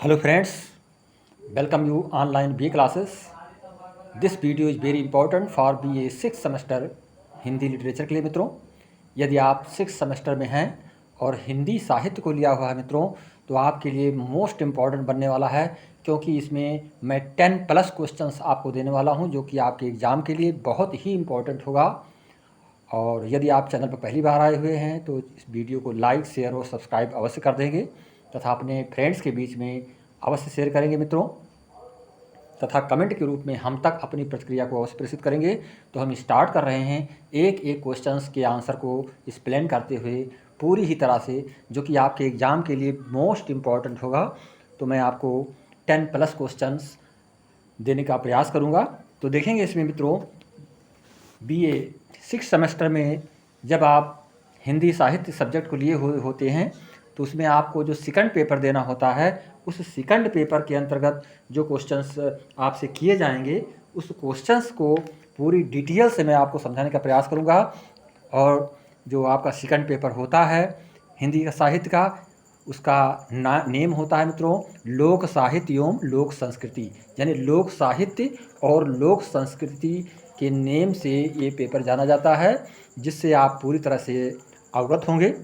Hello friends, welcome you online BA classes. This video is very important for BA 6 semester Hindi literature के लिए मित्रों। यदि आप 6 semester में हैं और हिंदी साहित्य को लिया हुआ है मित्रों, तो आपके लिए मोस्ट इम्पॉर्टेंट बनने वाला है, क्योंकि इसमें मैं 10+ क्वेश्चंस आपको देने वाला हूं, जो कि आपके एग्ज़ाम के लिए बहुत ही इम्पॉर्टेंट होगा। और यदि आप चैनल पर पहली बार आए हुए हैं तो इस वीडियो को लाइक, शेयर और सब्सक्राइब अवश्य कर देंगे तथा अपने फ्रेंड्स के बीच में अवश्य शेयर करेंगे मित्रों, तथा कमेंट के रूप में हम तक अपनी प्रतिक्रिया को अवश्य प्रेषित करेंगे। तो हम स्टार्ट कर रहे हैं एक एक क्वेश्चंस के आंसर को एक्सप्लेन करते हुए पूरी ही तरह से, जो कि आपके एग्ज़ाम के लिए मोस्ट इम्पॉर्टेंट होगा। तो मैं आपको 10+ क्वेश्चंस देने का प्रयास करूँगा। तो देखेंगे इसमें मित्रों, BA 6 सेमेस्टर में जब आप हिंदी साहित्य सब्जेक्ट को लिए हुए होते हैं, तो उसमें आपको जो सेकंड पेपर देना होता है, उस सेकंड पेपर के अंतर्गत जो क्वेश्चंस आपसे किए जाएंगे, उस क्वेश्चंस को पूरी डिटेल से मैं आपको समझाने का प्रयास करूंगा। और जो आपका सेकंड पेपर होता है हिंदी का साहित्य का, उसका नेम होता है मित्रों लोक साहित्य एवं लोक संस्कृति, यानी लोक साहित्य और लोक संस्कृति के नेम से ये पेपर जाना जाता है, जिससे आप पूरी तरह से अवगत होंगे।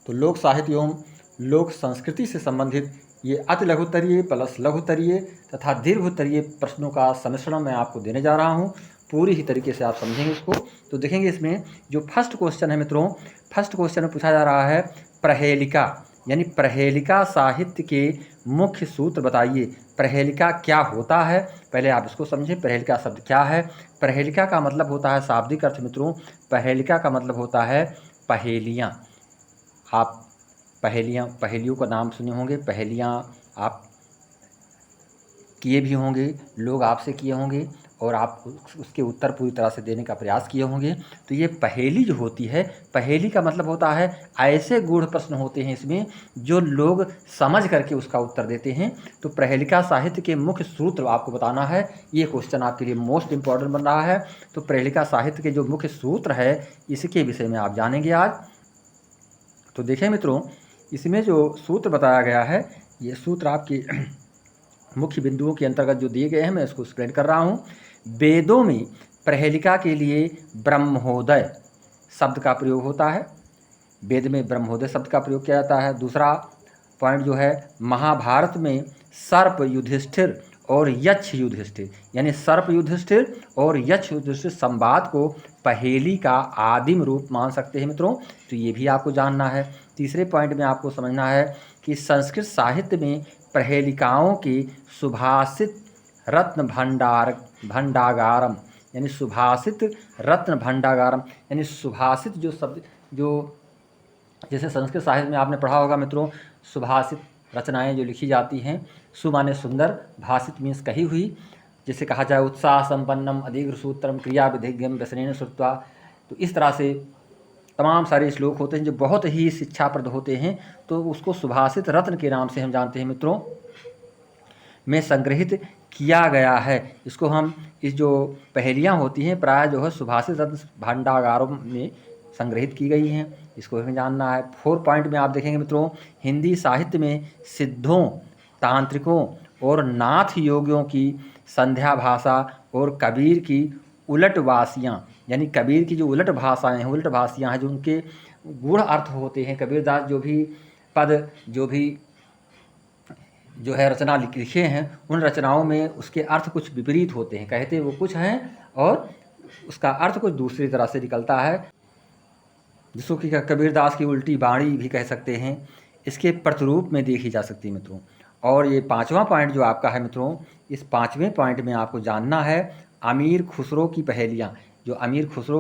तो लोक साहित्य एवं लोक संस्कृति से संबंधित ये अति लघुत्तरीय प्लस लघुत्तरीय तथा दीर्घोत्तरीय प्रश्नों का सम्मिश्रण मैं आपको देने जा रहा हूँ। पूरी ही तरीके से आप समझेंगे इसको। तो देखेंगे इसमें जो फर्स्ट क्वेश्चन है मित्रों, फर्स्ट क्वेश्चन में पूछा जा रहा है प्रहेलिका, यानी प्रहेलिका साहित्य के मुख्य सूत्र बताइए। प्रहेलिका क्या होता है, पहले आप इसको समझें। प्रहेलिका शब्द क्या है? प्रहेलिका का मतलब होता है, शाब्दिक अर्थ मित्रों, प्रहेलिका का मतलब होता है पहेलियाँ। आप पहेलियों का नाम सुने होंगे, पहेलियाँ आप किए भी होंगे, लोग आपसे किए होंगे और आप उसके उत्तर पूरी तरह से देने का प्रयास किए होंगे। तो ये पहेली जो होती है, पहेली का मतलब होता है ऐसे गूढ़ प्रश्न होते हैं इसमें जो लोग समझ करके उसका उत्तर देते हैं। तो प्रहेलिका साहित्य के मुख्य सूत्र आपको बताना है, ये क्वेश्चन आपके लिए मोस्ट इम्पॉर्टेंट बन रहा है। तो प्रहेलिका साहित्य के जो मुख्य सूत्र है, इसके विषय में आप जानेंगे आज। तो देखें मित्रों, इसमें जो सूत्र बताया गया है, ये सूत्र आपके मुख्य बिंदुओं के अंतर्गत जो दिए गए हैं, मैं इसको एक्सप्लेन कर रहा हूँ। वेदों में प्रहेलिका के लिए ब्रह्मोदय शब्द का प्रयोग होता है। वेद में ब्रह्मोदय शब्द का प्रयोग किया जाता है। दूसरा पॉइंट जो है, महाभारत में सर्प युधिष्ठिर और यक्ष युधिष्ठिर, यानी सर्प युधिष्ठिर और यक्ष युधिष्ठिर संवाद को पहेली का आदिम रूप मान सकते हैं मित्रों। तो ये भी आपको जानना है। तीसरे पॉइंट में आपको समझना है कि संस्कृत साहित्य में प्रहेलिकाओं की सुभाषित रत्न भंडागारम, यानी सुभाषित रत्न भंडागारम, यानी सुभाषित जो शब्द, जो जैसे संस्कृत साहित्य में आपने पढ़ा होगा मित्रों, सुभाषित रचनाएं जो लिखी जाती हैं, सु माने सुंदर, भाषित मीन्स कही हुई। जैसे कहा जाए उत्साह संपन्नम अधिग्र सूत्रम क्रिया विधिज्ञम व्यसनेन श्रुत्वा। तो इस तरह से तमाम सारे श्लोक होते हैं जो बहुत ही शिक्षाप्रद होते हैं, तो उसको सुभाषित रत्न के नाम से हम जानते हैं मित्रों, में संग्रहित किया गया है। इसको हम, इस जो पहेलियाँ होती हैं प्राय जो है सुभाषित रत्न भंडागारों में संग्रहित की गई हैं, इसको हमें जानना है। 4 पॉइंट में आप देखेंगे मित्रों, हिंदी साहित्य में सिद्धों, तांत्रिकों और नाथ योगियों की संध्या भाषा और कबीर की उलटवासियाँ, यानी कबीर की जो उलट भाषाएँ हैं, उलट भाषियाँ हैं, जो उनके गूढ़ अर्थ होते हैं। कबीरदास जो भी पद, जो है रचना लिखे हैं, उन रचनाओं में उसके अर्थ कुछ विपरीत होते हैं, कहते वो कुछ हैं और उसका अर्थ कुछ दूसरी तरह से निकलता है, जिसको कि कबीरदास की उल्टी बाणी भी कह सकते हैं। इसके प्रतिरूप में देखी जा सकती है मित्रों। और ये 5वां पॉइंट जो आपका है मित्रों, इस 5वें पॉइंट में आपको जानना है अमीर खुसरो की पहेलियाँ। जो अमीर खुसरो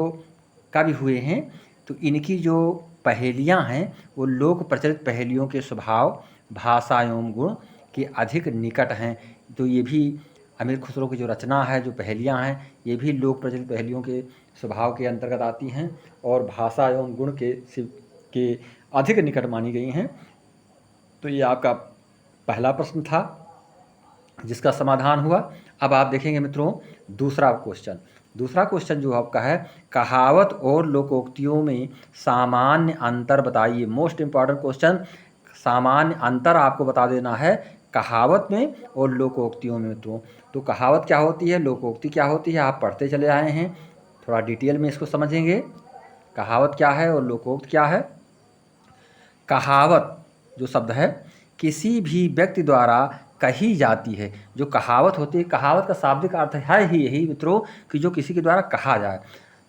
कवि हुए हैं, तो इनकी जो पहेलियाँ हैं वो लोक प्रचलित पहेलियों के स्वभाव, भाषा एवं गुण के अधिक निकट हैं। तो ये भी अमीर खुसरो की जो रचना है, जो पहेलियाँ हैं, ये भी लोक प्रचलित पहेलियों के स्वभाव के अंतर्गत आती हैं और भाषा एवं गुण के अधिक निकट मानी गई हैं। तो ये आपका पहला प्रश्न था जिसका समाधान हुआ। अब आप देखेंगे मित्रों दूसरा क्वेश्चन जो आपका है, कहावत और लोकोक्तियों में सामान्य अंतर बताइए। मोस्ट इम्पॉर्टेंट क्वेश्चन, सामान्य अंतर आपको बता देना है कहावत में और लोकोक्तियों में मित्रों। तो कहावत क्या होती है, लोकोक्ति क्या होती है, आप पढ़ते चले आए हैं, थोड़ा डिटेल में इसको समझेंगे। कहावत क्या है और लोकोक्ति क्या है। कहावत जो शब्द है किसी भी व्यक्ति द्वारा कही जाती है। जो कहावत होती है, कहावत का शाब्दिक अर्थ है ही यही मित्रों कि जो किसी के द्वारा कहा जाए,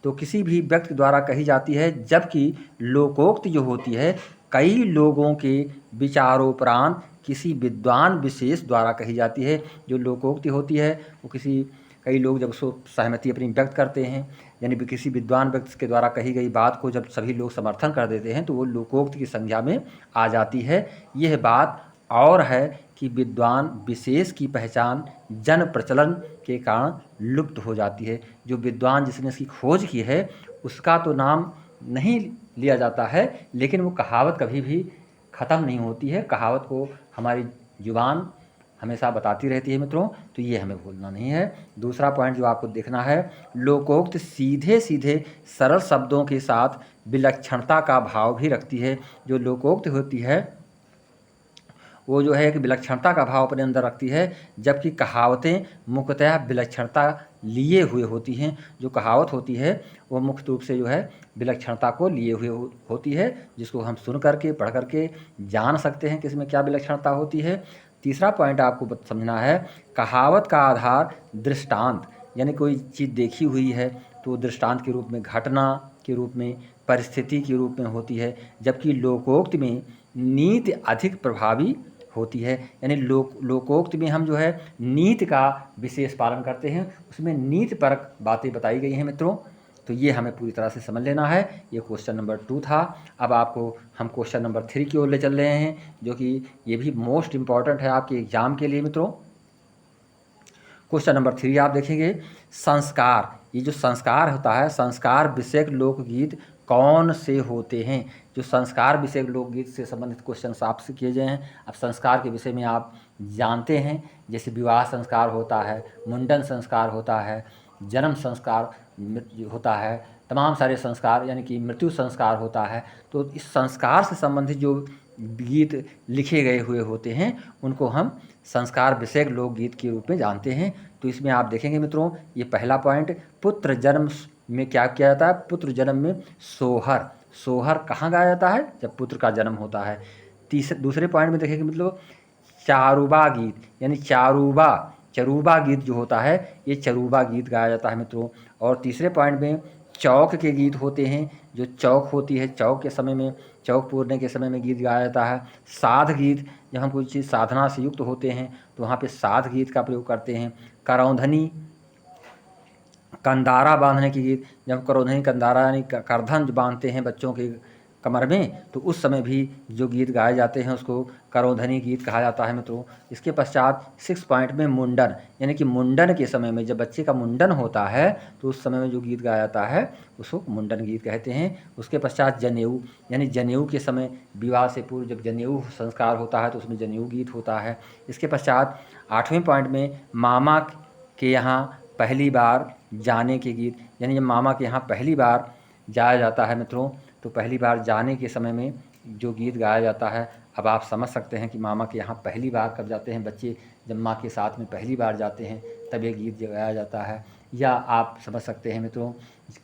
तो किसी भी व्यक्ति द्वारा कही जाती है। जबकि लोकोक्ति जो होती है कई लोगों के विचारोपरांत किसी विद्वान विशेष द्वारा कही जाती है। जो लोकोक्ति होती है वो कई लोग जब उसको सहमति अपनी व्यक्त करते हैं, यानी किसी विद्वान व्यक्ति के द्वारा कही गई बात को जब सभी लोग समर्थन कर देते हैं तो वो लोकोक्ति की संज्ञा में आ जाती है। यह बात और है कि विद्वान विशेष की पहचान जन प्रचलन के कारण लुप्त हो जाती है। जो विद्वान जिसने इसकी खोज की है उसका तो नाम नहीं लिया जाता है, लेकिन वो कहावत कभी भी ख़त्म नहीं होती है। कहावत को हमारी जुबान हमेशा बताती रहती है मित्रों, तो ये हमें भूलना नहीं है। दूसरा पॉइंट जो आपको देखना है, लोकोक्त सीधे सीधे सरल शब्दों के साथ विलक्षणता का भाव भी रखती है। जो लोकोक्त होती है वो जो है कि विलक्षणता का भाव अपने अंदर रखती है, जबकि कहावतें मुख्यतः विलक्षणता लिए हुए होती हैं। जो कहावत होती है वो मुख्य रूप से जो है विलक्षणता को लिए हुए होती है, जिसको हम सुन करके पढ़ करके जान सकते हैं कि इसमें क्या विलक्षणता होती है। तीसरा पॉइंट आपको समझना है, कहावत का आधार दृष्टांत, यानी कोई चीज़ देखी हुई है तो दृष्टांत के रूप में, घटना के रूप में, परिस्थिति के रूप में होती है। जबकि लोकोक्ति में नीति अधिक प्रभावी होती है, यानी लोकोक्ति में हम जो है नीति का विशेष पालन करते हैं, उसमें नीति परक बातें बताई गई हैं मित्रों। तो ये हमें पूरी तरह से समझ लेना है। ये क्वेश्चन नंबर 2 था। अब आपको हम क्वेश्चन नंबर 3 की ओर ले चल रहे हैं, जो कि ये भी मोस्ट इम्पॉर्टेंट है आपके एग्जाम के लिए मित्रों। क्वेश्चन नंबर 3 आप देखेंगे, संस्कार। ये जो संस्कार होता है, संस्कार विषयक लोकगीत कौन से होते हैं। जो संस्कार विषयक लोकगीत से संबंधित क्वेश्चन आपसे किए गए हैं। अब संस्कार के विषय में आप जानते हैं, जैसे विवाह संस्कार होता है, मुंडन संस्कार होता है, जन्म संस्कार होता है, तमाम सारे संस्कार, यानी कि मृत्यु संस्कार होता है। तो इस संस्कार से संबंधित जो गीत लिखे गए हुए होते हैं उनको हम संस्कार विषयक लोकगीत के रूप में जानते हैं। तो इसमें आप देखेंगे मित्रों, ये पहला पॉइंट, पुत्र जन्म में क्या किया जाता है, पुत्र जन्म में सोहर। सोहर कहाँ गाया जाता है, जब पुत्र का जन्म होता है। दूसरे पॉइंट में देखेंगे मतलब चारूबा गीत, यानी चरूबा गीत जो होता है ये चरूबा गीत गाया जाता है मित्रों। और तीसरे पॉइंट में चौक के गीत होते हैं। जो चौक होती है, चौक के समय में, चौक पूरने के समय में गीत गाया जाता है। साध गीत, जब हम कोई चीज़ साधना से युक्त होते हैं तो वहाँ पे साध गीत का प्रयोग करते हैं। करौंधनी, कंदारा बांधने की गीत, जब करौंधनी कंदारा यानी करधन जो बांधते हैं बच्चों के कमर में, तो उस समय भी जो गीत गाए जाते हैं उसको करौंधनी गीत कहा जाता है मित्रों। इसके पश्चात 6 पॉइंट में मुंडन, यानी कि मुंडन के समय में, जब बच्चे का मुंडन होता है तो उस समय में जो गीत गाया जाता है उसको मुंडन गीत कहते हैं। उसके पश्चात जनेऊ, यानी जनेऊ के समय, विवाह से पूर्व जब जनेऊ संस्कार होता है तो उसमें जनेऊ गीत होता है। इसके पश्चात 8वें पॉइंट में मामा के यहाँ पहली बार जाने के गीत, यानी जब मामा के यहाँ पहली बार जाया जाता है मित्रों, तो पहली बार जाने के समय में जो गीत गाया जाता है। अब आप समझ सकते हैं कि मामा के यहाँ पहली बार कब जाते हैं बच्चे, जब माँ के साथ में पहली बार जाते हैं तब ये गीत गाया जाता है। या आप समझ सकते हैं मित्रों,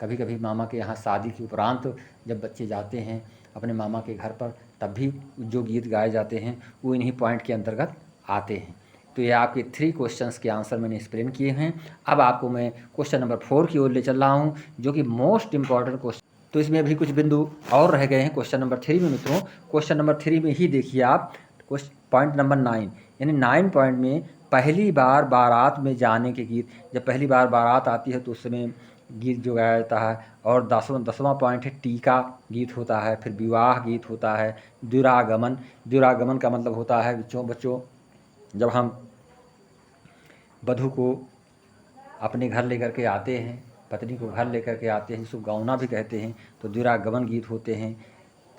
कभी कभी मामा के यहाँ शादी के उपरांत जब बच्चे जाते हैं अपने मामा के घर पर, तब भी जो गीत गाए जाते हैं वो इन्हीं पॉइंट के अंतर्गत आते हैं। तो ये आपके 3 क्वेश्चंस के आंसर मैंने एक्सप्लेन किए हैं। अब आपको मैं क्वेश्चन नंबर 4 की ओर ले चल रहा हूँ, जो कि मोस्ट इम्पॉर्टेंट क्वेश्चन। तो इसमें अभी कुछ बिंदु और रह गए हैं क्वेश्चन नंबर 3 में मित्रों। क्वेश्चन नंबर 3 में ही देखिए आप, पॉइंट नंबर 9, यानी 9 पॉइंट में पहली बार बारात में जाने के गीत। जब पहली बार बारात आती है तो उस समय गीत जो गाया जाता है। और 10वां पॉइंट है टीका गीत होता है। फिर विवाह गीत होता है। दुरागमन, दुरागमन का मतलब होता है बच्चों जब हम वधू को अपने घर लेकर के आते हैं, पत्नी को घर लेकर के आते हैं, जिसको गौना भी कहते हैं, तो दुरागमन गीत होते हैं।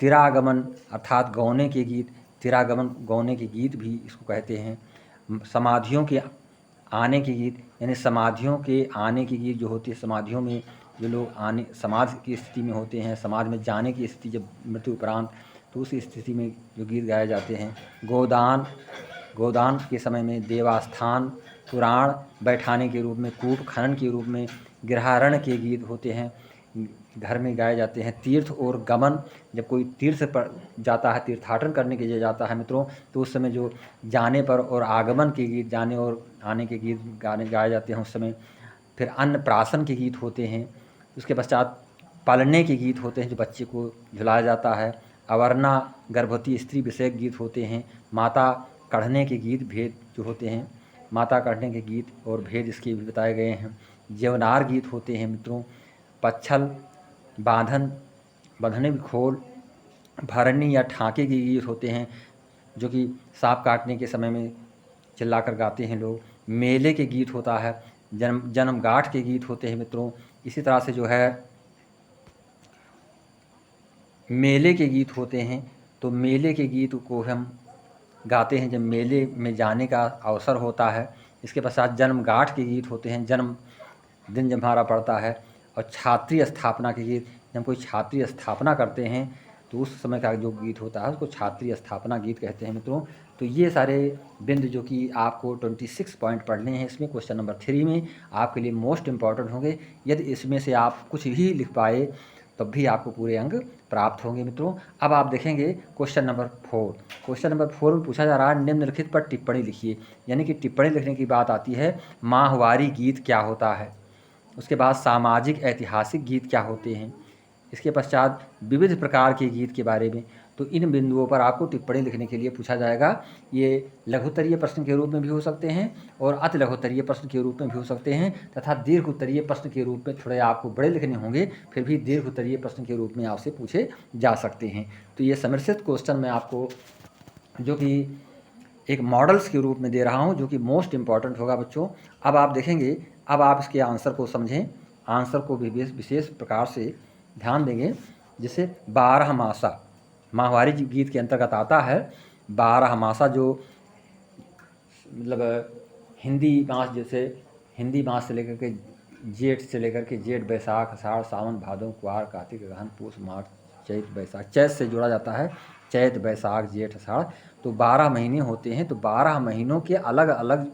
तिरागमन अर्थात गौने के गीत, तिरागमन गौने के गीत भी इसको कहते हैं। समाधियों के आने के गीत, यानी समाधियों के आने की गीत जो होती है, समाधियों में जो लोग आने समाधि की स्थिति में होते हैं, समाज में जाने की स्थिति जब मृत्यु उपरांत, तो उस स्थिति में जो गीत गाए जाते हैं। गोदान, गोदान के समय में देवास्थान, पुराण बैठाने के रूप में, कूप खनन के रूप में, गृहारण के गीत होते हैं, घर में गाए जाते हैं। तीर्थ और गमन, जब कोई तीर्थ पर जाता है, तीर्थाटन करने के लिए जाता है मित्रों, तो उस समय जो जाने पर और आगमन के गीत, जाने और आने के गीत गाए जाते हैं उस समय। फिर अन्नप्राशन के गीत होते हैं। उसके पश्चात पालने के गीत होते हैं, जो बच्चे को झुलाया जाता है। अवर्णा गर्भवती स्त्री विषयक गीत होते हैं। माता कढ़ने के गीत, भेद जो होते हैं, माता कढ़ने के गीत और भेद इसके भी बताए गए हैं। जेवनार गीत होते हैं मित्रों। पच्छल, बांधन, बंधने खोल, भरनी या ठाके के गीत होते हैं, जो कि सांप काटने के समय में चिल्लाकर गाते हैं लोग। मेले के गीत होता है। जन्मगांठ के गीत होते हैं मित्रों। इसी तरह से जो है मेले के गीत होते हैं। तो मेले के गीत को हम गाते हैं जब मेले में जाने का अवसर होता है। इसके पश्चात जन्मगांठ के गीत होते हैं, जन्म दिन जब हमारा पड़ता है। और छात्रीय स्थापना के गीत, जब कोई छात्रीय स्थापना करते हैं तो उस समय का जो गीत होता है उसको छात्रीय स्थापना गीत कहते हैं मित्रों। तो ये सारे बिंदु जो कि आपको 26 पॉइंट पढ़ने हैं, इसमें क्वेश्चन नंबर 3 में आपके लिए मोस्ट इम्पॉर्टेंट होंगे। यदि इसमें से आप कुछ ही लिख पाए तब भी आपको पूरे अंक प्राप्त होंगे मित्रों। अब आप देखेंगे क्वेश्चन नंबर 4। क्वेश्चन नंबर 4 में पूछा जा रहा है निम्नलिखित पर टिप्पणी लिखिए। यानी कि टिप्पणी लिखने की बात आती है। माहवारी गीत क्या होता है, उसके बाद सामाजिक ऐतिहासिक गीत क्या होते हैं, इसके पश्चात विविध प्रकार के गीत के बारे में। तो इन बिंदुओं पर आपको टिप्पणी लिखने के लिए पूछा जाएगा। ये लघुत्तरीय प्रश्न के रूप में भी हो सकते हैं और अति लघुत्तरीय प्रश्न के रूप में भी हो सकते हैं, तथा दीर्घ उत्तरीय प्रश्न के रूप में थोड़े आपको बड़े लिखने होंगे, फिर भी दीर्घ उत्तरीय प्रश्न के रूप में आपसे पूछे जा सकते हैं। तो ये सम्मिश्रित क्वेश्चन मैं आपको जो कि एक मॉडल्स के रूप में दे रहा हूँ, जो कि मोस्ट इम्पॉर्टेंट होगा बच्चों। अब आप देखेंगे, अब आप इसके आंसर को समझें, आंसर को भी विशेष प्रकार से ध्यान देंगे। जैसे 12 मासा माहवारी गीत के अंतर्गत आता है। 12 मासा जो मतलब हिंदी मास, जैसे हिंदी मास से लेकर के जेठ से लेकर के जेठ, बैसाख, आषाढ़, सावन, भादो, कुआर, कार्तिक, अगहन, पूस, माघ, चैत, बैसाख, चैत से जोड़ा जाता है, चैत, बैसाख, जेठ, आषाढ़। तो 12 महीने होते हैं। तो 12 महीनों के अलग अलग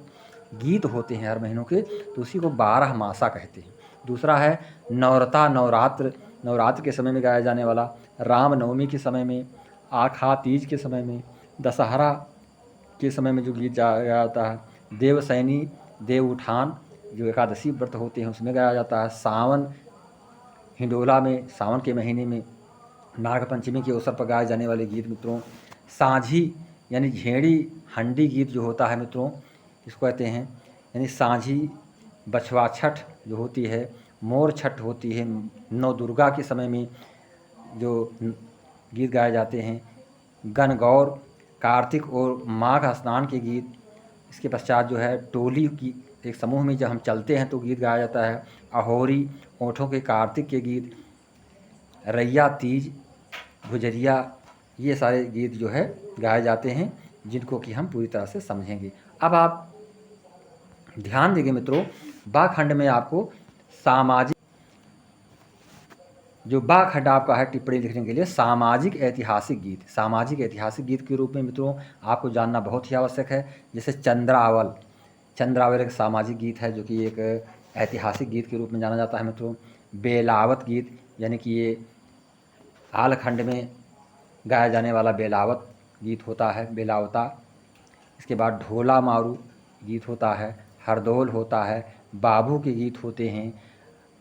गीत होते हैं हर महीनों के, तो उसी को 12 मासा कहते हैं। दूसरा है नवरता, नवरात्र, नवरात्र के समय में गाया जाने वाला, रामनवमी के समय में, आखा तीज के समय में, दशहरा के समय में जो गीत गाया जाता है, देवसैनी, देव उठान जो एकादशी व्रत होते हैं उसमें गाया जाता है, सावन हिंडोला में, सावन के महीने में नागपंचमी के अवसर पर गाए जाने वाले गीत मित्रों। सांझी यानी झेड़ी हंडी गीत जो होता है मित्रों, इसको कहते हैं। यानी सांझी, बछवा छठ जो होती है, मोर छठ होती है, नौ दुर्गा के समय में जो गीत गाए जाते हैं, गणगौर, कार्तिक और माघ स्नान के गीत। इसके पश्चात जो है टोली की एक समूह में जब हम चलते हैं तो गीत गाया जाता है, अहोरी, ओठों के कार्तिक के गीत, रैया तीज, गुजरिया, ये सारे गीत जो है गाए जाते हैं, जिनको कि हम पूरी तरह से समझेंगे। अब आप ध्यान देंगे मित्रों, बा खंड में आपको सामाजिक, जो बा खंड आपका है टिप्पणी लिखने के लिए, सामाजिक ऐतिहासिक गीत। सामाजिक ऐतिहासिक गीत के रूप में मित्रों आपको जानना बहुत ही आवश्यक है। जैसे चंद्रावल, चंद्रावल एक सामाजिक गीत है जो कि एक ऐतिहासिक गीत के रूप में जाना जाता है मित्रों। बेलावत गीत, यानी कि ये आलखंड में गाया जाने वाला बेलावत गीत होता है, बेलावता। इसके बाद ढोला मारू गीत होता है, हरदौल होता है, बाबू के गीत होते हैं,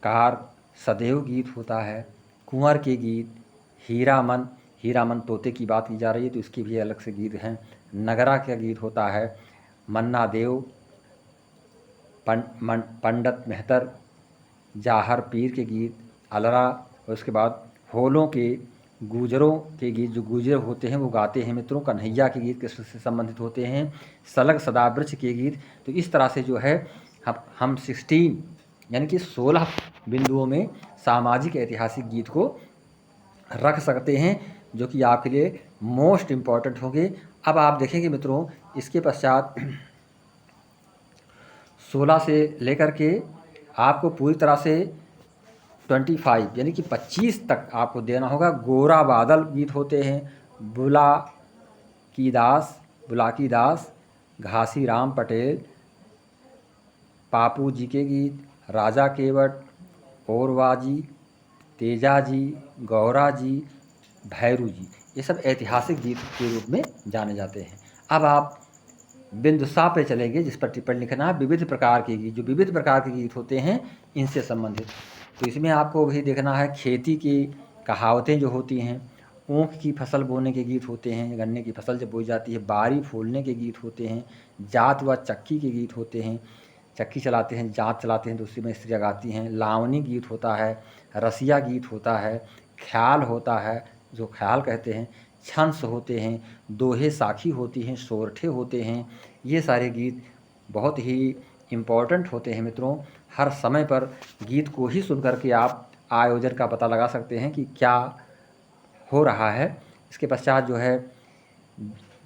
कार सदैव गीत होता है, कुंवर के गीत, हीरामन, हीरामन तोते की बात की जा रही है तो इसके भी अलग से गीत हैं। नगरा का गीत होता है, मन्ना देव, पंडित मेहतर, जाहर पीर के गीत, अलरा। और उसके बाद होलों के, गुजरों के गीत, जो गुजर होते हैं वो गाते हैं मित्रों, कन्हैया के गीत कृष्ण से संबंधित होते हैं, सलग सदावृक्ष के गीत। तो इस तरह से जो है हम 16 यानी कि 16 बिंदुओं में सामाजिक ऐतिहासिक गीत को रख सकते हैं, जो कि आपके लिए मोस्ट इम्पॉर्टेंट होंगे। अब आप देखेंगे मित्रों, इसके पश्चात 16 से लेकर के आपको पूरी तरह से 25 यानी कि 25 तक आपको देना होगा। गोरा बादल गीत होते हैं, बुला की दास, घासीराम पटेल, पापू जी के गीत, राजा केवट, औरवा जी, तेजा जी, गौरा जी, भैरू जी, ये सब ऐतिहासिक गीत के रूप में जाने जाते हैं। अब आप बिंदु सा पे चलेंगे जिस पर टिप्पणी लिखना है विविध प्रकार के गीत। जो विविध प्रकार के गीत होते हैं इनसे संबंधित, तो इसमें आपको भी देखना है खेती की कहावतें जो होती हैं, ऊख की फसल बोने के गीत होते हैं, गन्ने की फसल जब बोई जाती है, बारी फूलने के गीत होते हैं, जात व चक्की के गीत होते हैं, चक्की चलाते हैं, जात चलाते हैं तो उसी में स्त्रियाँ गाती हैं, लावनी गीत होता है, रसिया गीत होता है, ख्याल होता है जो ख्याल कहते हैं, छंस होते हैं, दोहे साखी होती हैं, सोरठे होते हैं। ये सारे गीत बहुत ही इम्पॉर्टेंट होते हैं मित्रों। हर समय पर गीत को ही सुन करके आप आयोजन का पता लगा सकते हैं कि क्या हो रहा है। इसके पश्चात जो है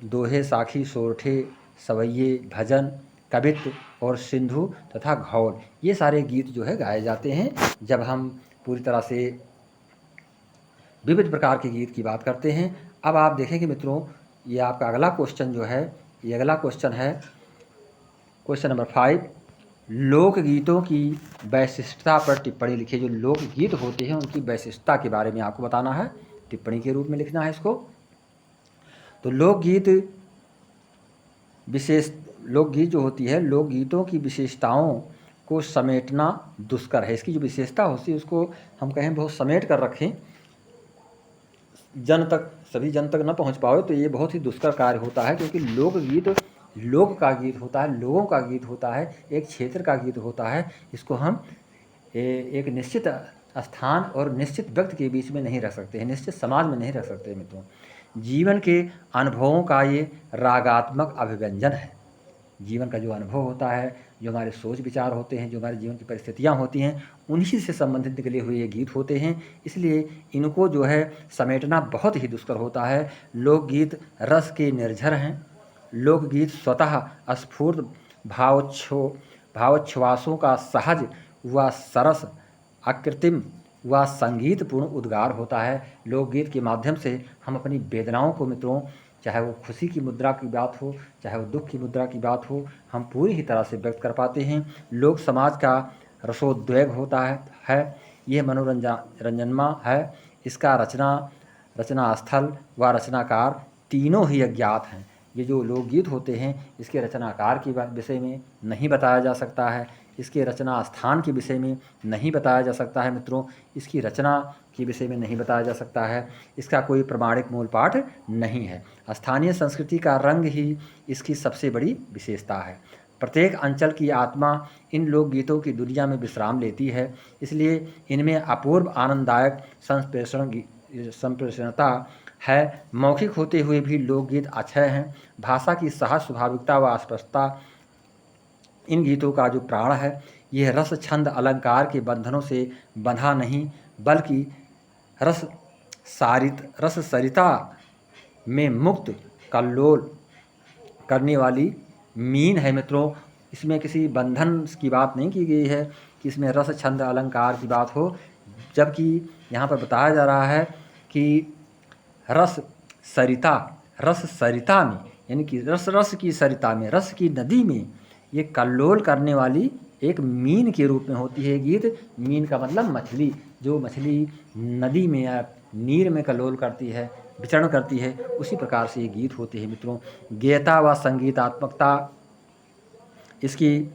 दोहे साखी, सोरठे, सवैये, भजन, कवित्व और सिंधु तथा घौल, ये सारे गीत जो है गाए जाते हैं जब हम पूरी तरह से विविध प्रकार के गीत की बात करते हैं। अब आप देखेंगे मित्रों, ये आपका अगला क्वेश्चन जो है, ये अगला क्वेश्चन है क्वेश्चन नंबर 5, लोकगीतों की वैशिष्टता पर टिप्पणी लिखिए। जो लोकगीत होते हैं उनकी वैशिष्टता के बारे में आपको बताना है, टिप्पणी के रूप में लिखना है इसको। तो लोकगीत जो होती है, लोकगीतों की विशेषताओं को समेटना दुष्कर है। इसकी जो विशेषता होती है उसको हम कहें बहुत समेट कर रखें, सभी जन तक न पहुंच पाओ तो ये बहुत ही दुष्कर कार्य होता है, क्योंकि लोकगीत लोक का गीत होता है, लोगों का गीत होता है, एक क्षेत्र का गीत होता है। इसको हम एक निश्चित स्थान और निश्चित व्यक्ति के बीच में नहीं रख सकते हैं, निश्चित समाज में नहीं रख सकते मित्रों। जीवन के अनुभवों का ये रागात्मक अभिव्यंजन है। जीवन का जो अनुभव होता है, जो हमारे सोच विचार होते हैं, जो हमारे जीवन की परिस्थितियाँ होती हैं, उन्हीं से संबंधित निकले हुए ये गीत होते हैं। इसलिए इनको जो है समेटना बहुत ही दुष्कर होता है। लोकगीत रस के निर्झर हैं। लोकगीत स्वतः स्फूर्त भावोच्छ्वासों का सहज व सरस अकृत्रिम व संगीतपूर्ण उद्गार होता है। लोकगीत के माध्यम से हम अपनी वेदनाओं को मित्रों, चाहे वो खुशी की मुद्रा की बात हो, चाहे वो दुख की मुद्रा की बात हो, हम पूरी ही तरह से व्यक्त कर पाते हैं। लोक समाज का रसोद्वेग होता है। यह मनोरंजनमा है। इसका रचना स्थल व रचनाकार तीनों ही अज्ञात हैं। ये जो लोकगीत होते हैं इसके रचनाकार के विषय में नहीं बताया जा सकता है, इसके रचना स्थान के विषय में नहीं बताया जा सकता है मित्रों, इसकी रचना के विषय में नहीं बताया जा सकता है, इसका कोई प्रमाणिक मूल पाठ नहीं है। स्थानीय संस्कृति का रंग ही इसकी सबसे बड़ी विशेषता है। प्रत्येक अंचल की आत्मा इन लोकगीतों की दुनिया में विश्राम लेती है, इसलिए इनमें अपूर्व आनंददायक संप्रेषणता है। मौखिक होते हुए भी लोकगीत अक्षय हैं। भाषा की सहज स्वाभाविकता व स्पष्टता इन गीतों का जो प्राण है। यह रस छंद अलंकार के बंधनों से बंधा नहीं, बल्कि रस सरिता में मुक्त कल्लोल करने वाली मीन है मित्रों। इसमें किसी बंधन की बात नहीं की गई है कि इसमें रस छंद अलंकार की बात हो, जबकि यहाँ पर बताया जा रहा है कि रस सरिता में, यानी कि रस की सरिता में, रस की नदी में ये कल्लोल करने वाली एक मीन के रूप में होती है गीत। मीन का मतलब मछली, जो मछली नदी में या नीर में कल्लोल करती है, विचरण करती है, उसी प्रकार से ये गीत होते हैं मित्रों। गेयता व संगीतात्मकता इसकी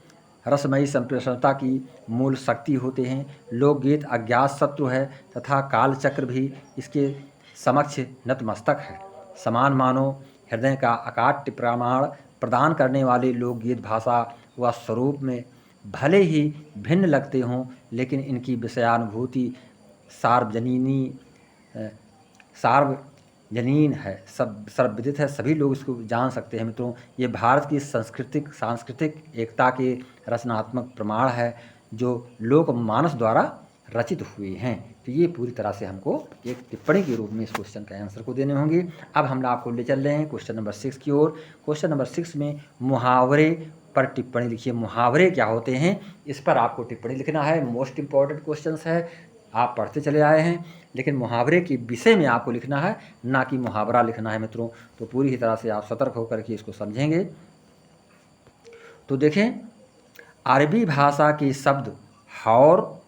रसमयी संप्रेषणता की मूल शक्ति होते हैं। लोकगीत अज्ञात शत्रु है तथा कालचक्र भी इसके समक्ष नतमस्तक है। समान मानो हृदय का अकाट्य प्रमाण प्रदान करने वाले लोकगीत भाषा व स्वरूप में भले ही भिन्न लगते हों, लेकिन इनकी विषयानुभूति सार्वजनीन है, सर्वविदित है, सभी लोग इसको जान सकते हैं मित्रों। ये भारत की सांस्कृतिक एकता के रचनात्मक प्रमाण है जो लोकमानस द्वारा रचित हुए हैं। तो ये पूरी तरह से हमको एक टिप्पणी के रूप में इस क्वेश्चन के आंसर को देने होंगे। अब हम आपको ले चल रहे हैं क्वेश्चन नंबर 6 की ओर। क्वेश्चन नंबर 6 में मुहावरे पर टिप्पणी लिखिए। मुहावरे क्या होते हैं, इस पर आपको टिप्पणी लिखना है। मोस्ट इम्पॉर्टेंट क्वेश्चन है, आप पढ़ते चले आए हैं, लेकिन मुहावरे के विषय में आपको लिखना है, ना कि मुहावरा लिखना है मित्रों। तो पूरी ही तरह से आप सतर्क होकर के इसको समझेंगे। तो देखें, अरबी भाषा के शब्द हौर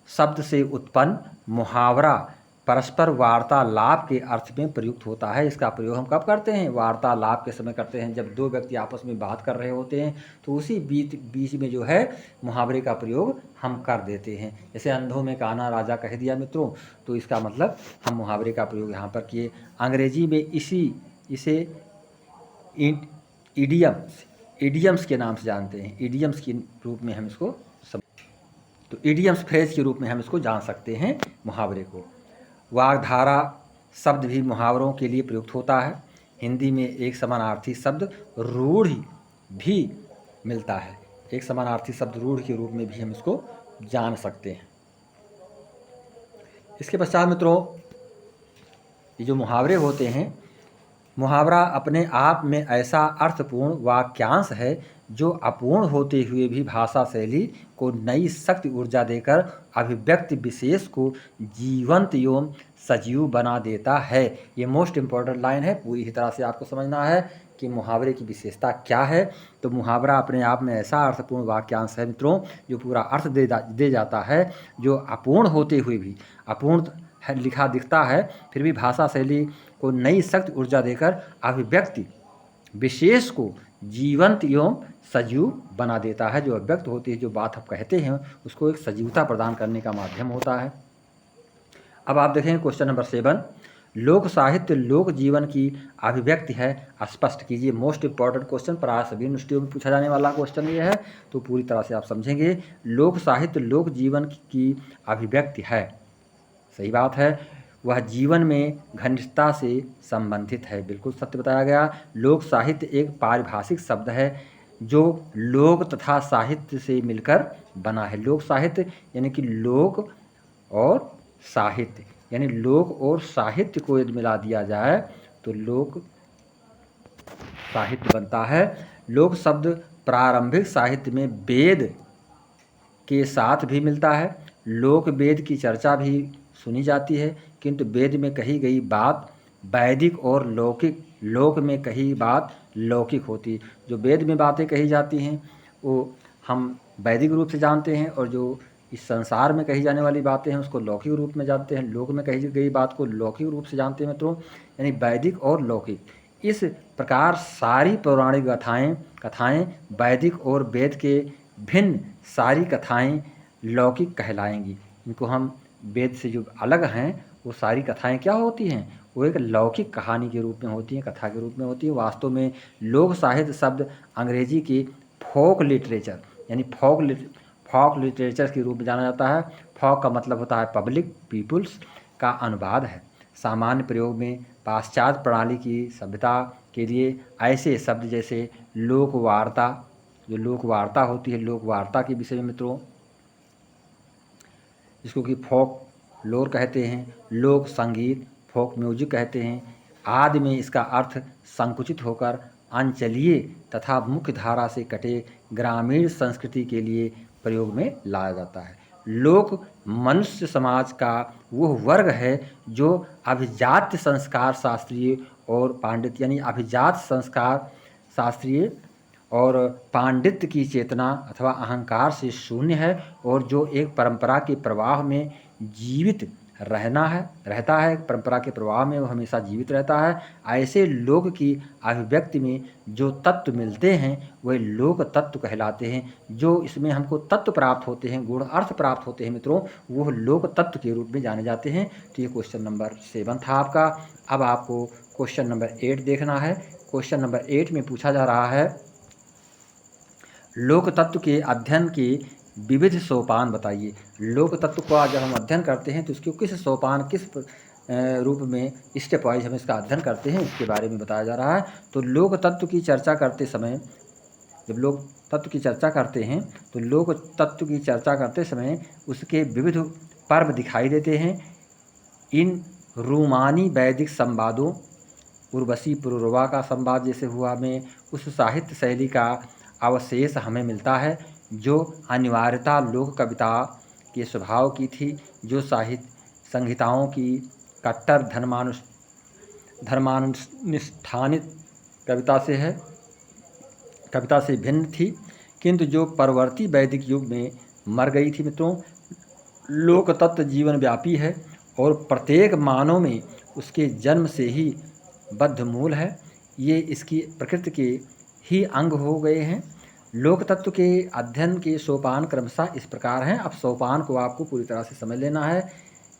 शब्द से उत्पन्न मुहावरा परस्पर वार्तालाप के अर्थ में प्रयुक्त होता है। इसका प्रयोग हम कब करते हैं? वार्तालाप के समय करते हैं, जब दो व्यक्ति आपस में बात कर रहे होते हैं तो उसी बीच में जो है मुहावरे का प्रयोग हम कर देते हैं। जैसे अंधों में काना राजा कह दिया मित्रों, तो इसका मतलब हम मुहावरे का प्रयोग यहाँ पर किए। अंग्रेजी में इसे इडियम्स के नाम से जानते हैं। इडियम्स के रूप में हम इसको तो इडियम्स फ्रेज के रूप में हम इसको जान सकते हैं मुहावरे को। वाग्धारा शब्द भी मुहावरों के लिए प्रयुक्त होता है। हिंदी में एक समानार्थी शब्द रूढ़ भी मिलता है। एक समानार्थी शब्द रूढ़ के रूप में भी हम इसको जान सकते हैं। इसके पश्चात मित्रों, ये जो मुहावरे होते हैं, मुहावरा अपने आप में ऐसा अर्थपूर्ण वाक्यांश है जो अपूर्ण होते हुए भी भाषा शैली को नई शक्ति ऊर्जा देकर अभिव्यक्ति विशेष को जीवंत एवं सजीव बना देता है। ये मोस्ट इम्पॉर्टेंट लाइन है, पूरी ही तरह से आपको समझना है कि मुहावरे की विशेषता क्या है। तो मुहावरा अपने आप में ऐसा अर्थपूर्ण वाक्यांश है मित्रों जो पूरा अर्थ दे जाता है, जो अपूर्ण होते हुए भी, अपूर्ण लिखा दिखता है फिर भी भाषा शैली को नई शक्ति ऊर्जा देकर अभिव्यक्ति विशेष को जीवंत एवं सजीव बना देता है। जो अभिव्यक्त होती है, जो बात हम कहते हैं, उसको एक सजीवता प्रदान करने का माध्यम होता है। अब आप देखेंगे क्वेश्चन नंबर 7, लोक साहित्य लोक जीवन की अभिव्यक्ति है, स्पष्ट कीजिए। मोस्ट इंपॉर्टेंट क्वेश्चन, प्राय सभी यूनिवर्सिटियों में पूछा जाने वाला क्वेश्चन ये है, तो पूरी तरह से आप समझेंगे। लोक साहित्य लोक जीवन की अभिव्यक्ति है, सही बात है, वह जीवन में घनिष्ठता से संबंधित है। बिल्कुल सत्य बताया गया। लोक साहित्य एक पारिभाषिक शब्द है जो लोक तथा साहित्य से मिलकर बना है। लोक साहित्य यानी कि लोक और साहित्य, यानी लोक और साहित्य को यदि मिला दिया जाए तो लोक साहित्य बनता है। लोक शब्द प्रारंभिक साहित्य में वेद के साथ भी मिलता है। लोक वेद की चर्चा भी सुनी जाती है, किंतु वेद में कही गई बात वैदिक और लौकिक, लोक में कही बात लौकिक होती। जो वेद में बातें कही जाती हैं वो हम वैदिक रूप से जानते हैं, और जो इस संसार में कही जाने वाली बातें हैं उसको लौकिक रूप में जानते हैं। लोक में कही गई बात को लौकिक रूप से जानते हैं मित्रों, यानी वैदिक और लौकिक। इस प्रकार सारी पौराणिक कथाएँ वैदिक और वेद के भिन्न सारी कथाएँ लौकिक कहलाएंगी। इनको हम वेद से जो अलग हैं वो सारी कथाएं क्या होती हैं? वो एक लौकिक कहानी के रूप में होती हैं, कथा के रूप में होती है। वास्तव में लोक साहित्य शब्द अंग्रेजी की फोक लिटरेचर यानी फोक लिटरेचर के रूप में जाना जाता है। फोक का मतलब होता है पब्लिक, पीपुल्स का अनुवाद है। सामान्य प्रयोग में पाश्चात्य प्रणाली की सभ्यता के लिए ऐसे शब्द जैसे लोकवार्ता, जो लोकवार्ता होती है, लोकवार्ता के विषय में मित्रों, जिसको कि फोक लोर कहते हैं, लोक संगीत, फोक म्यूजिक कहते हैं, आदि में इसका अर्थ संकुचित होकर अंचलीय तथा मुख्य धारा से कटे ग्रामीण संस्कृति के लिए प्रयोग में लाया जाता है। लोक मनुष्य समाज का वह वर्ग है जो अभिजात्य संस्कार शास्त्रीय और पांडित्य, यानी अभिजात संस्कार शास्त्रीय और पांडित्य की चेतना अथवा अहंकार से शून्य है, और जो एक परंपरा के प्रवाह में जीवित रहता है, परंपरा के प्रवाह में वो हमेशा जीवित रहता है। ऐसे लोक की अभिव्यक्ति में जो तत्व मिलते हैं वह लोक तत्व कहलाते हैं। जो इसमें हमको तत्व प्राप्त होते हैं, गुण अर्थ प्राप्त होते हैं मित्रों, वो लोक तत्व के रूप में जाने जाते हैं। तो ये क्वेश्चन नंबर 7 था आपका। अब आपको क्वेश्चन नंबर 8 देखना है। क्वेश्चन नंबर 8 में पूछा जा रहा है, लोक तत्व के अध्ययन के विविध सोपान बताइए। लोक तत्व को जब हम अध्ययन करते हैं तो उसके किस सोपान, किस रूप में स्टेप वाइज हम इसका अध्ययन करते हैं, इसके बारे में बताया जा रहा है। तो लोक तत्व की चर्चा करते समय, जब लोक तत्व की चर्चा करते हैं तो लोक तत्व की चर्चा करते समय उसके विविध पर्व दिखाई देते हैं। इन रूमानी वैदिक संवादों, उर्वशी पुरुरवा का संवाद जैसे हुआ, में उस साहित्य शैली का अवशेष हमें मिलता है जो अनिवार्यता लोक कविता के स्वभाव की थी, जो साहित्य संहिताओं की कट्टर धर्मानुष्ठानित कविता से भिन्न थी। किंतु जो परवर्ती वैदिक युग में मर गई थी मित्रों। लोक तत्व जीवन व्यापी है और प्रत्येक मानव में उसके जन्म से ही बद्ध मूल है। ये इसकी प्रकृति के ही अंग हो गए हैं। लोक तत्व के अध्ययन के सोपान क्रमशः इस प्रकार हैं। अब सोपान को आपको पूरी तरह से समझ लेना है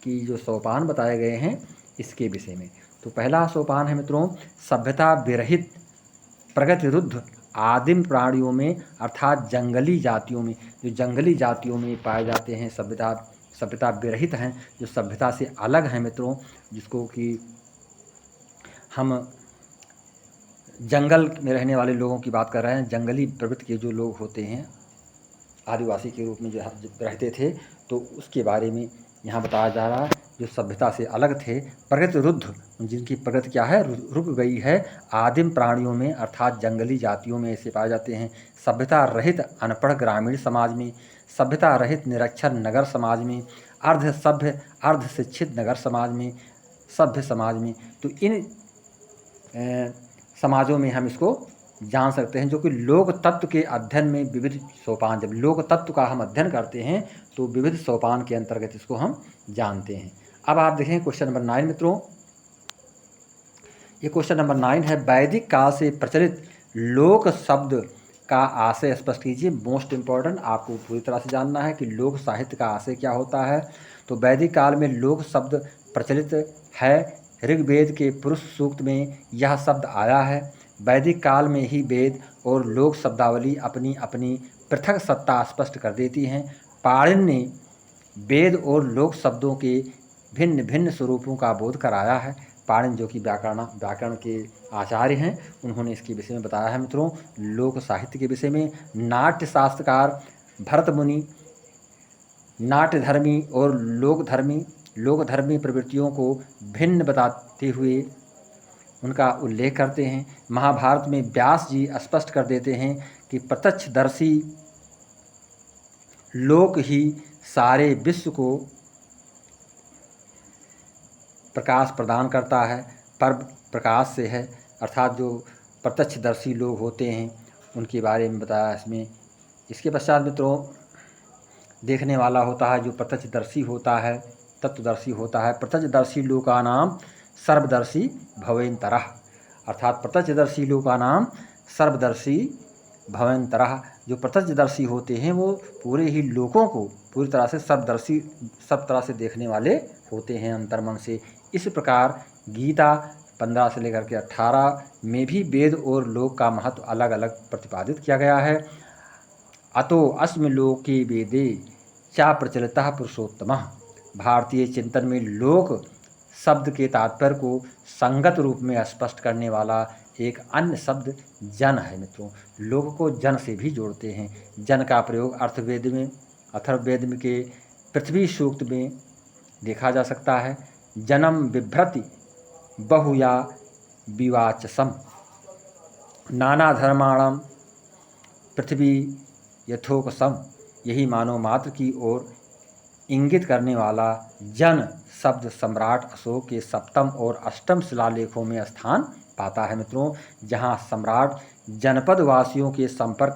कि जो सोपान बताए गए हैं इसके विषय में। तो पहला सोपान है मित्रों, सभ्यता विरहित प्रगतिरुद्ध आदिम प्राणियों में अर्थात जंगली जातियों में, जो जंगली जातियों में पाए जाते हैं, सभ्यता विरहित हैं, जो सभ्यता से अलग हैं मित्रों, जिसको कि हम जंगल में रहने वाले लोगों की बात कर रहे हैं। जंगली प्रवृत्ति के जो लोग होते हैं, आदिवासी के रूप में जो रहते थे, तो उसके बारे में यहाँ बताया जा रहा है। जो सभ्यता से अलग थे, प्रगति रुद्ध, जिनकी प्रगति क्या है, रुक गई है, आदिम प्राणियों में अर्थात जंगली जातियों में ऐसे पाए जाते हैं। सभ्यता रहित अनपढ़ ग्रामीण समाज में, सभ्यता रहित निरक्षर नगर समाज में, अर्ध सभ्य अर्ध शिक्षित नगर समाज में, सभ्य समाज में। तो इन समाजों में हम इसको जान सकते हैं, जो कि लोक तत्व के अध्ययन में विविध सोपान, जब लोक तत्व का हम अध्ययन करते हैं तो विविध सोपान के अंतर्गत इसको हम जानते हैं। अब आप देखें क्वेश्चन नंबर 9 मित्रों। ये क्वेश्चन नंबर 9 है, वैदिक काल से प्रचलित लोक शब्द का आशय स्पष्ट कीजिए। मोस्ट इम्पॉर्टेंट, आपको पूरी तरह से जानना है कि लोक साहित्य का आशय क्या होता है। तो वैदिक काल में लोक शब्द प्रचलित है। ऋग्वेद के पुरुष सूक्त में यह शब्द आया है। वैदिक काल में ही वेद और लोक शब्दावली अपनी अपनी पृथक सत्ता स्पष्ट कर देती हैं। पाणिनि ने वेद और लोक शब्दों के भिन्न भिन्न स्वरूपों का बोध कराया है। पाणिनि जो कि व्याकरण के आचार्य हैं, उन्होंने इसके विषय में बताया है मित्रों। लोक साहित्य के विषय में नाट्य शास्त्रकार भरत मुनि नाट्यधर्मी और लोकधर्मी प्रवृत्तियों को भिन्न बताते हुए उनका उल्लेख करते हैं। महाभारत में व्यास जी स्पष्ट कर देते हैं कि प्रत्यक्षदर्शी लोक ही सारे विश्व को प्रकाश प्रदान करता है। पर प्रकाश से है, अर्थात जो प्रत्यक्षदर्शी लोग होते हैं उनके बारे में बताया इसमें। इसके पश्चात मित्रों देखने वाला होता है जो प्रत्यक्षदर्शी होता है, तत्वदर्शी होता है। प्रत्यक्षदर्शी लोग का नाम सर्वदर्शी भवेन्तरः, अर्थात प्रत्यक्षदर्शी लोग का नाम सर्वदर्शी भवेन्तरः। जो प्रत्यक्षदर्शी होते हैं वो पूरे ही लोगों को पूरी तरह से सर्वदर्शी, सब तरह से देखने वाले होते हैं अंतर्मन से। इस प्रकार गीता 15 से लेकर के 18 में भी वेद और लोक का महत्व अलग अलग प्रतिपादित किया गया है। अतो अस्मि लोके वेदे चा प्रचलितः पुरुषोत्तमः। भारतीय चिंतन में लोक शब्द के तात्पर्य को संगत रूप में स्पष्ट करने वाला एक अन्य शब्द जन है मित्रों। लोक को जन से भी जोड़ते हैं। जन का प्रयोग अथर्ववेद में के पृथ्वी सूक्त में देखा जा सकता है। जन्म बिभ्रति बहुया विवाचसम नाना धर्माणाम पृथ्वी यथोकसम। यही मानव मात्र की ओर इंगित करने वाला जन शब्द सम्राट अशोक के 7म और 8म शिलालेखों में स्थान पाता है मित्रों, जहां सम्राट जनपद वासियों के संपर्क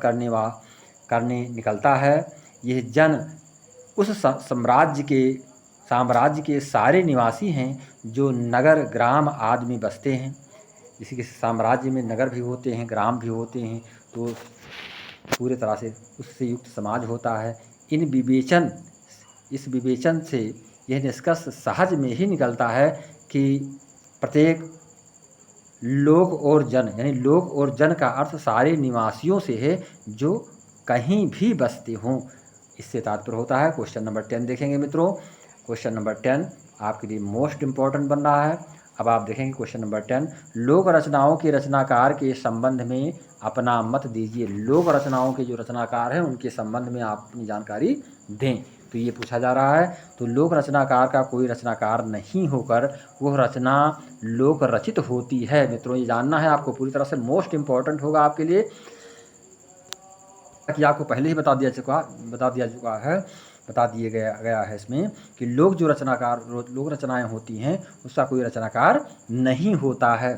करने निकलता है। यह जन उस साम्राज्य के सारे निवासी हैं जो नगर ग्राम आदि में बसते हैं। इसी के साम्राज्य में नगर भी होते हैं, ग्राम भी होते हैं, तो पूरे तरह से उससे युक्त समाज होता है। इस विवेचन से यह निष्कर्ष सहज में ही निकलता है कि प्रत्येक लोक और जन, यानी लोक और जन का अर्थ सारे निवासियों से है जो कहीं भी बसते हों। इससे तात्पर्य होता है। क्वेश्चन नंबर 10 देखेंगे मित्रों। क्वेश्चन नंबर 10 आपके लिए मोस्ट इम्पॉर्टेंट बन रहा है। अब आप देखेंगे क्वेश्चन नंबर 10, लोक रचनाओं के रचनाकार के संबंध में अपना मत दीजिए। लोक रचनाओं के जो रचनाकार हैं उनके संबंध में आप अपनी जानकारी दें, तो ये पूछा जा रहा है। तो लोक रचनाकार का कोई रचनाकार नहीं होकर वह रचना लोक रचित होती है मित्रों, ये जानना है आपको। पूरी तरह से मोस्ट इम्पॉर्टेंट होगा आपके लिए, कि आपको पहले ही बता दिया गया है इसमें कि लोक रचनाएं होती हैं उसका कोई रचनाकार नहीं होता है।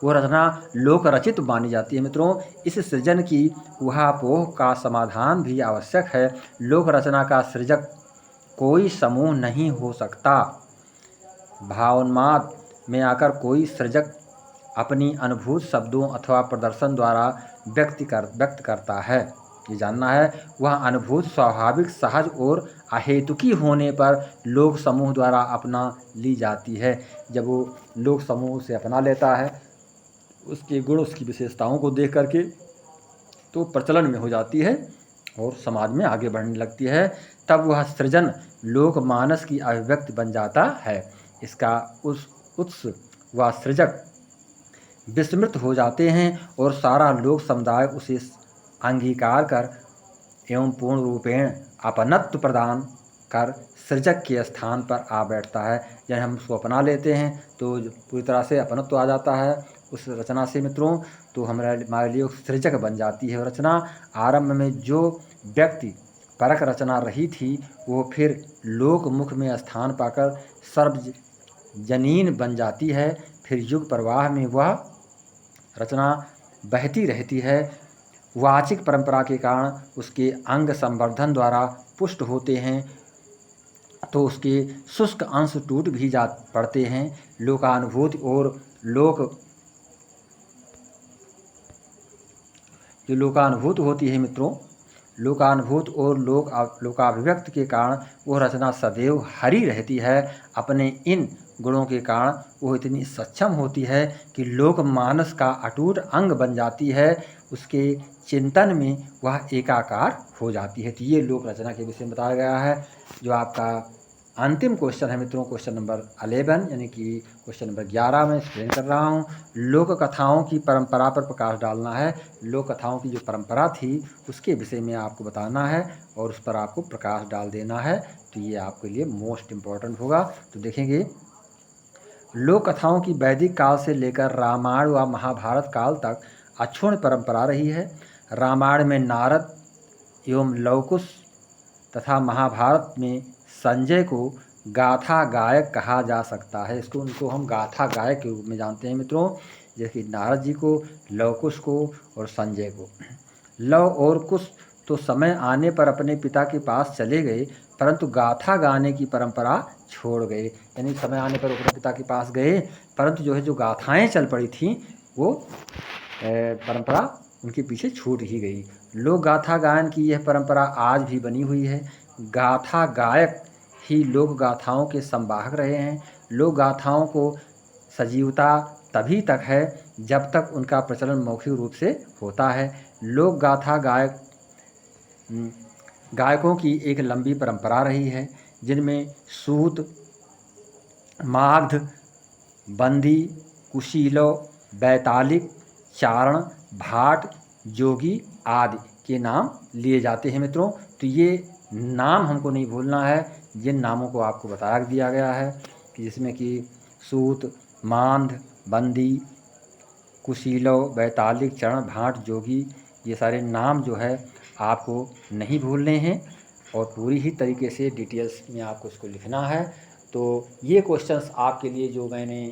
वो रचना लोक रचित मानी जाती है मित्रों। इस सृजन की ऊहापोह का समाधान भी आवश्यक है। लोक रचना का सृजक कोई समूह नहीं हो सकता। भावोन्माद में आकर कोई सृजक अपनी अनुभूत शब्दों अथवा प्रदर्शन द्वारा व्यक्त करता है। ये जानना है, वह अनुभूत स्वाभाविक, सहज और अहेतुकी होने पर लोक समूह द्वारा अपना ली जाती है। जब वो लोक समूह से अपना लेता है, उसके गुण, उसकी विशेषताओं को देख करके तो प्रचलन में हो जाती है और समाज में आगे बढ़ने लगती है, तब वह सृजन लोकमानस की अभिव्यक्ति बन जाता है। इसका उत्स व सृजक विस्मृत हो जाते हैं और सारा लोक समुदाय उसे अंगीकार कर एवं पूर्ण रूपेण अपनत्व प्रदान कर सृजक के स्थान पर आ बैठता है। जब हम उसको अपना लेते हैं तो पूरी तरह से अपनत्व आ जाता है उस रचना से मित्रों, तो हमारे लिए सृजक बन जाती है रचना। आरंभ में जो व्यक्ति परक रचना रही थी, वो फिर लोकमुख में स्थान पाकर सर्वजनीन बन जाती है। फिर युग प्रवाह में वह रचना बहती रहती है। वाचिक परंपरा के कारण उसके अंग संवर्धन द्वारा पुष्ट होते हैं, तो उसके शुष्क अंश टूट भी जा पड़ते हैं। लोकानुभूति और जो लोकानुभूत होती है मित्रों, लोकानुभूत और लोकाभिव्यक्त के कारण वह रचना सदैव हरी रहती है। अपने इन गुणों के कारण वो इतनी सक्षम होती है कि लोकमानस का अटूट अंग बन जाती है। उसके चिंतन में वह एकाकार हो जाती है। तो ये लोक रचना के विषय में बताया गया है। जो आपका अंतिम क्वेश्चन है मित्रों, क्वेश्चन नंबर 11 यानी कि क्वेश्चन नंबर 11 में एक्सप्लेन कर रहा हूँ। लोक कथाओं की परंपरा पर प्रकाश डालना है। लोक कथाओं की जो परंपरा थी उसके विषय में आपको बताना है और उस पर आपको प्रकाश डाल देना है। तो ये आपके लिए मोस्ट इम्पॉर्टेंट होगा। तो देखेंगे, लोक कथाओं की वैदिक काल से लेकर रामायण व महाभारत काल तक अक्षुण्ण परंपरा रही है। रामायण में नारद एवं लवकुश तथा महाभारत में संजय को गाथा गायक कहा जा सकता है। उनको हम गाथा गायक के रूप में जानते हैं मित्रों, जैसे नारद जी को, लवकुश को और संजय को। लव और कुश तो समय आने पर अपने पिता के पास चले गए, परंतु गाथा गाने की परंपरा छोड़ गए। यानी समय आने पर अपने पिता के पास गए, परंतु जो गाथाएं चल पड़ी थीं वो परंपरा उनके पीछे छूट ही गई। लोक गाथा गायन की यह परंपरा आज भी बनी हुई है। गाथा गायक ही लोक गाथाओं के संवाहक रहे हैं। लोक गाथाओं को सजीवता तभी तक है जब तक उनका प्रचलन मौखिक रूप से होता है। लोक गाथा गायकों की एक लंबी परंपरा रही है, जिनमें सूत, मागध, बंदी, कुशीलव, बैतालिक, चारण, भाट, जोगी आदि के नाम लिए जाते हैं मित्रों। तो ये नाम हमको नहीं भूलना है, जिन नामों को आपको बता दिया गया है कि जिसमें कि सूत, मांध, बंदी, कुशीलव, बैतालिक, चरण, भाट, जोगी, ये सारे नाम जो है आपको नहीं भूलने हैं और पूरी ही तरीके से डिटेल्स में आपको इसको लिखना है। तो ये क्वेश्चंस आपके लिए जो मैंने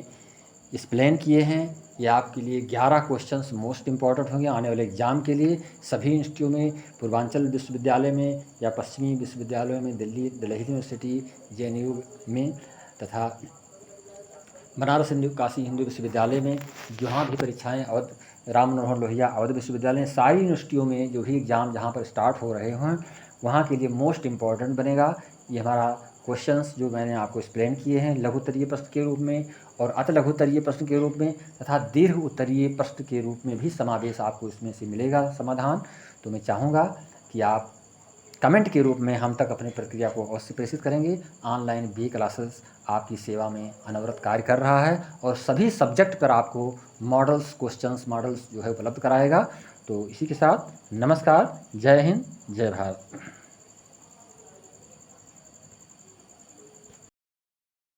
एक्सप्लेन किए हैं, ये आपके लिए 11 क्वेश्चंस मोस्ट इम्पॉर्टेंट होंगे आने वाले एग्ज़ाम के लिए। सभी इंस्टीट्यूट में, पूर्वांचल विश्वविद्यालय में या पश्चिमी विश्वविद्यालयों में, दिल्ली यूनिवर्सिटी, JNU में तथा बनारस काशी हिंदू विश्वविद्यालय में, जहाँ भी परीक्षाएँ राम मनोहर लोहिया अवध विश्वविद्यालय, सारी यूनिवर्सिटियों में जो भी एग्ज़ाम जहाँ पर स्टार्ट हो रहे हैं वहाँ के लिए मोस्ट इम्पॉर्टेंट बनेगा ये हमारा क्वेश्चंस जो मैंने आपको एक्सप्लेन किए हैं लघु उत्तरीय प्रश्न के रूप में और अति लघु उत्तरीय प्रश्न के रूप में तथा दीर्घ उत्तरीय प्रश्न के रूप में भी समावेश आपको इसमें से मिलेगा समाधान। तो मैं चाहूँगा कि आप कमेंट के रूप में हम तक अपनी प्रक्रिया को अवश्य प्रेषित करेंगे। ऑनलाइन BA क्लासेस आपकी सेवा में अनवरत कार्य कर रहा है और सभी सब्जेक्ट पर आपको क्वेश्चंस मॉडल्स जो है उपलब्ध कराएगा। तो इसी के साथ नमस्कार, जय हिंद, जय भारत।